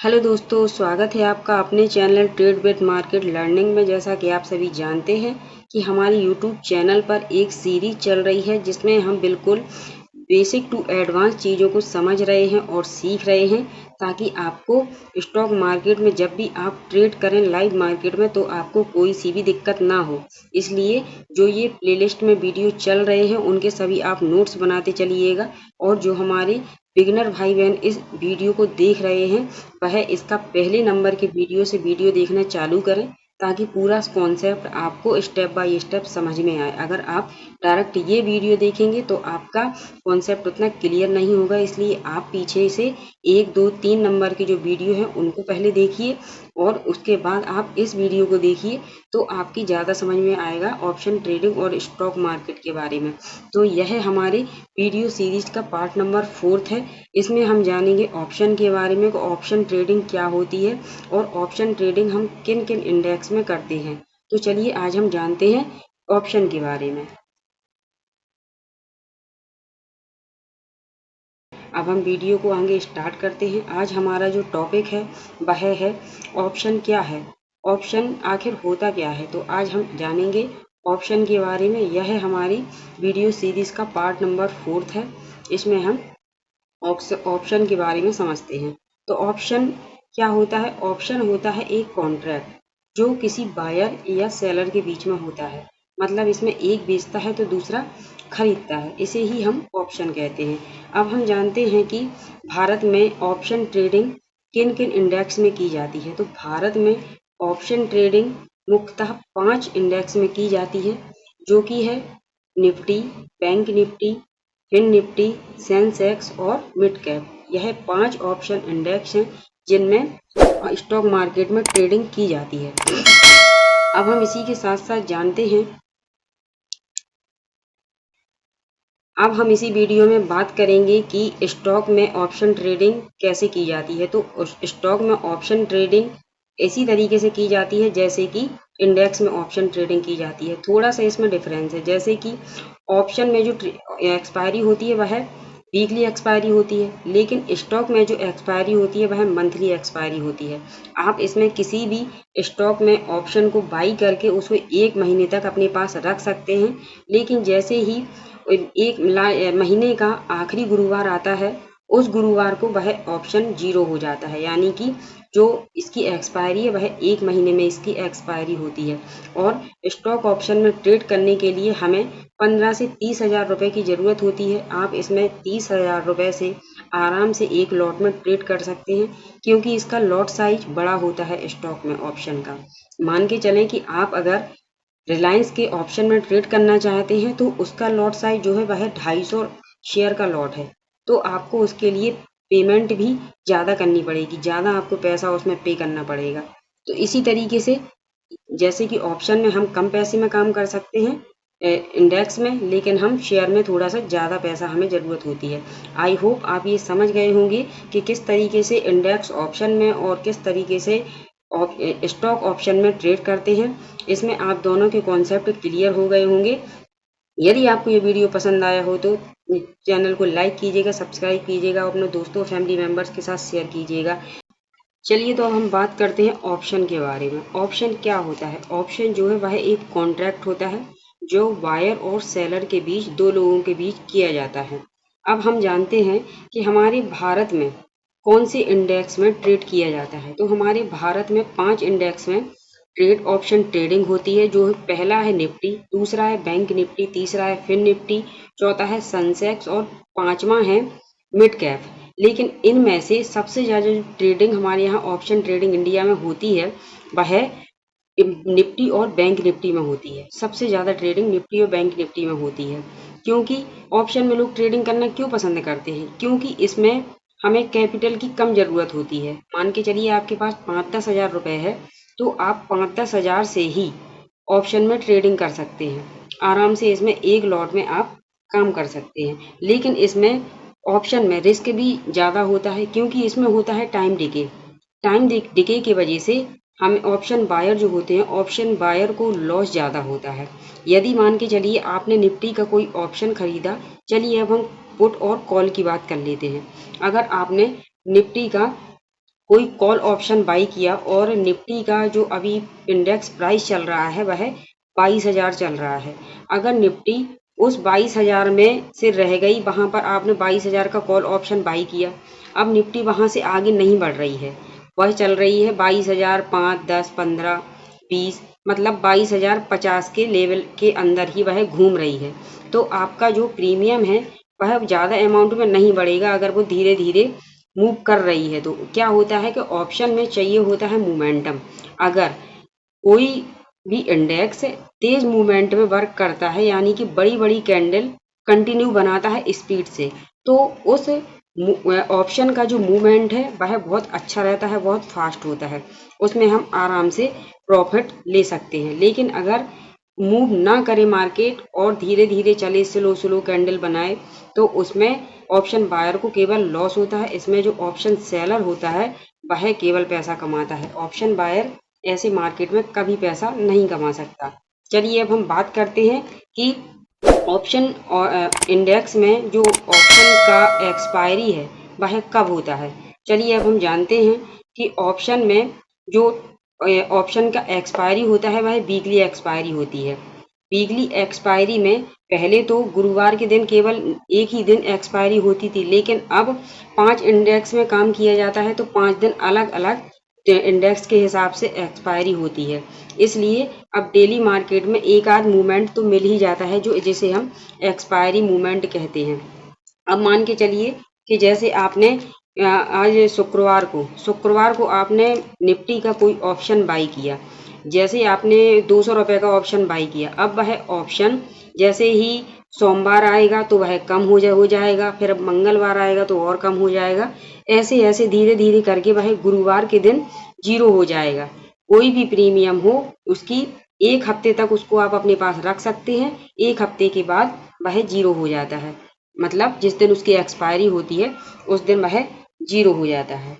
Hello दोस्तों, स्वागत है आपका अपने channel trade with market learning में। जैसा कि आप सभी जानते हैं कि हमारे यूट्यूब चैनल पर एक सीरीज चल रही है जिसमें हम बिल्कुल बेसिक टू एडवांस चीज़ों को समझ रहे हैं और सीख रहे हैं, ताकि आपको स्टॉक मार्केट में जब भी आप ट्रेड करें लाइव मार्केट में तो आपको कोई सी भी दिक्कत ना हो। इसलिए जो ये प्लेलिस्ट में वीडियो चल रहे हैं उनके सभी आप नोट्स बनाते चलिएगा, और जो हमारे बिगिनर भाई बहन इस वीडियो को देख रहे हैं वह इसका पहले नंबर के वीडियो से वीडियो देखना चालू करें, ताकि पूरा कॉन्सेप्ट आपको स्टेप बाय स्टेप समझ में आए। अगर आप डायरेक्ट ये वीडियो देखेंगे तो आपका कॉन्सेप्ट उतना क्लियर नहीं होगा, इसलिए आप पीछे से 1, 2, 3 नंबर की जो वीडियो है उनको पहले देखिए और उसके बाद आप इस वीडियो को देखिए, तो आपकी ज़्यादा समझ में आएगा ऑप्शन ट्रेडिंग और स्टॉक मार्केट के बारे में। तो यह हमारे वीडियो सीरीज का पार्ट नंबर 4 है। इसमें हम जानेंगे ऑप्शन के बारे में, ऑप्शन ट्रेडिंग क्या होती है और ऑप्शन ट्रेडिंग हम किन किन इंडेक्स में करते हैं। तो चलिए आज हम जानते हैं ऑप्शन के बारे में। अब हम वीडियो को आगे स्टार्ट करते हैं। आज हमारा जो टॉपिक है वह है ऑप्शन क्या है, ऑप्शन आखिर होता क्या है। तो आज हम जानेंगे ऑप्शन के बारे में। यह हमारी वीडियो सीरीज का पार्ट नंबर 4 है। इसमें हम ऑप्शन के बारे में समझते हैं। तो ऑप्शन क्या होता है? ऑप्शन होता है एक कॉन्ट्रैक्ट जो किसी बायर या सेलर के बीच में होता है। मतलब इसमें एक बेचता है तो दूसरा खरीदता है, इसे ही हम ऑप्शन कहते हैं। अब हम जानते हैं कि भारत में ऑप्शन ट्रेडिंग किन किन इंडेक्स में की जाती है। तो भारत में ऑप्शन ट्रेडिंग मुख्यतः 5 इंडेक्स में की जाती है, जो कि है Nifty, bank Nifty, fin Nifty, Sensex और मिड कैप। यह 5 ऑप्शन इंडेक्स हैं जिनमें स्टॉक मार्केट में ट्रेडिंग की जाती है। अब हम इसी के साथ साथ जानते हैं, अब हम इसी वीडियो में बात करेंगे कि स्टॉक में ऑप्शन ट्रेडिंग कैसे की जाती है। तो स्टॉक में ऑप्शन ट्रेडिंग इसी तरीके से की जाती है जैसे कि इंडेक्स में ऑप्शन ट्रेडिंग की जाती है। थोड़ा सा इसमें डिफरेंस है, जैसे कि ऑप्शन में जो एक्सपायरी होती है वह वीकली एक्सपायरी होती है, लेकिन स्टॉक में जो एक्सपायरी होती है वह मंथली एक्सपायरी होती है। आप इसमें किसी भी स्टॉक में ऑप्शन को बाई करके उसको 1 महीने तक अपने पास रख सकते हैं, लेकिन जैसे ही एक महीने का आखिरी गुरुवार आता है, उस गुरुवार को वह ऑप्शन 0 हो जाता है, यानी कि जो इसकी एक्सपायरी है वह 1 महीने में इसकी एक्सपायरी होती है। और स्टॉक ऑप्शन में ट्रेड करने के लिए हमें 15 से 30 हजार रुपये की ज़रूरत होती है। आप इसमें 30 हजार रुपये से आराम से एक लॉट में ट्रेड कर सकते हैं, क्योंकि इसका लॉट साइज बड़ा होता है स्टॉक में ऑप्शन का। मान के चलें कि आप अगर रिलायंस के ऑप्शन में ट्रेड करना चाहते हैं तो उसका लॉट साइज जो है वह 250 शेयर का लॉट है। तो आपको उसके लिए पेमेंट भी ज़्यादा करनी पड़ेगी, ज़्यादा आपको पैसा उसमें पे करना पड़ेगा। तो इसी तरीके से जैसे कि ऑप्शन में हम कम पैसे में काम कर सकते हैं इंडेक्स में, लेकिन हम शेयर में थोड़ा सा ज़्यादा पैसा हमें ज़रूरत होती है। आई होप आप ये समझ गए होंगे कि किस तरीके से इंडेक्स ऑप्शन में और किस तरीके से स्टॉक ऑप्शन में ट्रेड करते हैं। इसमें आप दोनों के कॉन्सेप्ट क्लियर हो गए होंगे। यदि आपको ये वीडियो पसंद आया हो तो चैनल को लाइक कीजिएगा, सब्सक्राइब कीजिएगा, अपने दोस्तों फैमिली मेम्बर्स के साथ शेयर कीजिएगा। चलिए तो अब हम बात करते हैं ऑप्शन के बारे में। ऑप्शन क्या होता है? ऑप्शन जो है वह एक कॉन्ट्रैक्ट होता है जो बायर और सेलर के बीच, दो लोगों के बीच किया जाता है। अब हम जानते हैं कि हमारे भारत में कौन से इंडेक्स में ट्रेड किया जाता है। तो हमारे भारत में 5 इंडेक्स में ट्रेड ऑप्शन ट्रेडिंग होती है। जो पहला है निफ्टी, दूसरा है बैंक निफ्टी, तीसरा है फिन निफ्टी, चौथा है सेंसेक्स और पांचवा है मिड कैप। लेकिन इनमें से सबसे ज़्यादा जो ट्रेडिंग हमारे यहाँ ऑप्शन ट्रेडिंग इंडिया में होती है वह निफ्टी और बैंक निफ्टी में होती है। सबसे ज़्यादा ट्रेडिंग निफ्टी और बैंक निफ्टी में होती है। क्योंकि ऑप्शन में लोग ट्रेडिंग करना क्यों पसंद करते हैं? क्योंकि इसमें हमें कैपिटल की कम ज़रूरत होती है। मान के चलिए आपके पास 5-10 हजार रुपये है, तो आप 5-10 हजार से ही ऑप्शन में ट्रेडिंग कर सकते हैं। आराम से इसमें एक लॉट में आप काम कर सकते हैं। लेकिन इसमें ऑप्शन में रिस्क भी ज़्यादा होता है, क्योंकि इसमें होता है टाइम डिके। टाइम डिके की वजह से हम ऑप्शन बायर जो होते हैं, ऑप्शन बायर को लॉस ज़्यादा होता है। यदि मान के चलिए आपने निफ्टी का कोई ऑप्शन खरीदा, चलिए अब हम पुट और कॉल की बात कर लेते हैं। अगर आपने निफ्टी का कोई कॉल ऑप्शन बाई किया और निफ्टी का जो अभी इंडेक्स प्राइस चल रहा है वह 22,000 चल रहा है। अगर निफ्टी उस 22,000 में से रह गई, वहां पर आपने 22,000 का कॉल ऑप्शन बाई किया, अब निफ्टी वहां से आगे नहीं बढ़ रही है, वह चल रही है 22,005, 10, 15, 20, मतलब 22,050 के लेवल के अंदर ही वह घूम रही है। तो आपका जो प्रीमियम है वह ज़्यादा अमाउंट में नहीं बढ़ेगा अगर वो धीरे धीरे मूव कर रही है। तो क्या होता है कि ऑप्शन में चाहिए होता है मोमेंटम। अगर कोई भी इंडेक्स तेज मूवमेंट में वर्क करता है, यानी कि बड़ी बड़ी कैंडल कंटिन्यू बनाता है स्पीड से, तो उस ऑप्शन का जो मूवमेंट है वह बहुत अच्छा रहता है, बहुत फास्ट होता है, उसमें हम आराम से प्रॉफिट ले सकते हैं। लेकिन अगर मूव ना करे मार्केट और धीरे धीरे चले, स्लो स्लो कैंडल बनाए, तो उसमें ऑप्शन बायर को केवल लॉस होता है। इसमें जो ऑप्शन सेलर होता है वह केवल पैसा कमाता है। ऑप्शन बायर ऐसे मार्केट में कभी पैसा नहीं कमा सकता। चलिए अब हम बात करते हैं कि ऑप्शन इंडेक्स में जो ऑप्शन का एक्सपायरी है वह कब होता है। चलिए अब हम जानते हैं कि ऑप्शन में जो ऑप्शन का एक्सपायरी होता है वह वीकली एक्सपायरी होती है। वीकली एक्सपायरी में पहले तो गुरुवार के दिन केवल एक ही दिन एक्सपायरी होती थी, लेकिन अब 5 इंडेक्स में काम किया जाता है, तो 5 दिन अलग अलग इंडेक्स के हिसाब से एक्सपायरी होती है। इसलिए अब डेली मार्केट में एक आध मूवमेंट तो मिल ही जाता है, जो जिसे हम एक्सपायरी मूवमेंट कहते हैं। अब मान के चलिए कि जैसे आपने आज शुक्रवार को आपने निफ्टी का कोई ऑप्शन बाई किया। जैसे आपने 200 रुपये का ऑप्शन बाई किया, अब वह ऑप्शन जैसे ही सोमवार आएगा तो वह कम हो जाएगा, फिर अब मंगलवार आएगा तो और कम हो जाएगा। ऐसे ऐसे धीरे धीरे करके वह गुरुवार के दिन जीरो हो जाएगा। कोई भी प्रीमियम हो, उसकी एक हफ्ते तक उसको आप अपने पास रख सकते हैं, एक हफ्ते के बाद वह जीरो हो जाता है। मतलब जिस दिन उसकी एक्सपायरी होती है उस दिन वह जीरो हो जाता है।